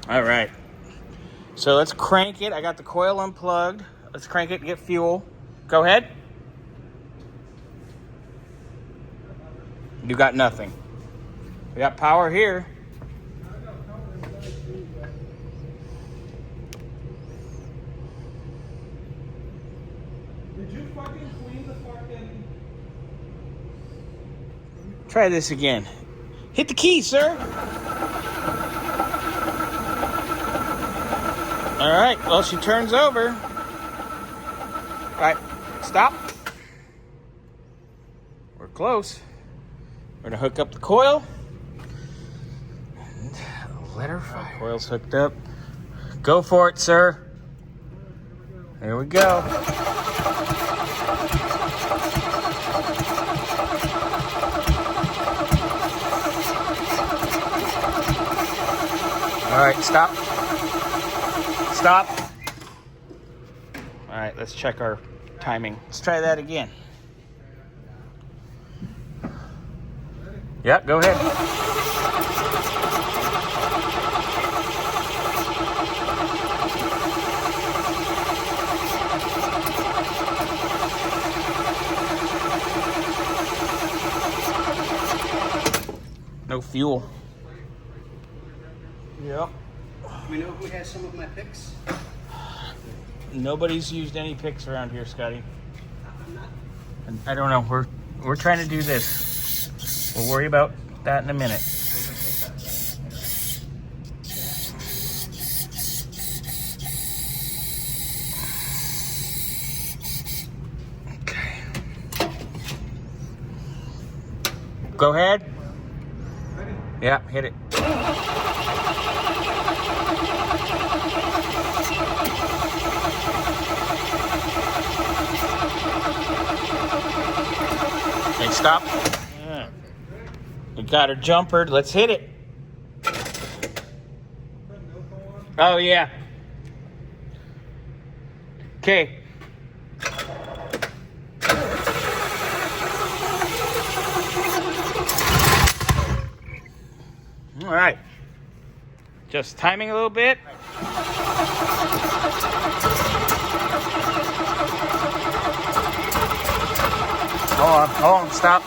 All right. So let's crank it. I got the coil unplugged. Let's crank it and get fuel. Go ahead. You got nothing. We got power here. Did you fucking clean the fucking... Try this again. Hit the key, sir. All right, well, she turns over. All right, stop. We're close. We're gonna hook up the coil and let her fire. Coil's hooked up. Go for it, sir. There we go. All right, stop. Stop. All right, let's check our timing. Let's try that again. Yeah, go ahead. No fuel. Yep. Do we know who has some of my picks? Nobody's used any picks around here, Scotty. I don't know. We're trying to do this. We'll worry about that in a minute. Okay. Go ahead. Yeah, hit it. Okay, stop. Yeah. We got her jumpered. Let's hit it. Oh, yeah. Okay. All right. Just timing a little bit. Hold on, stop.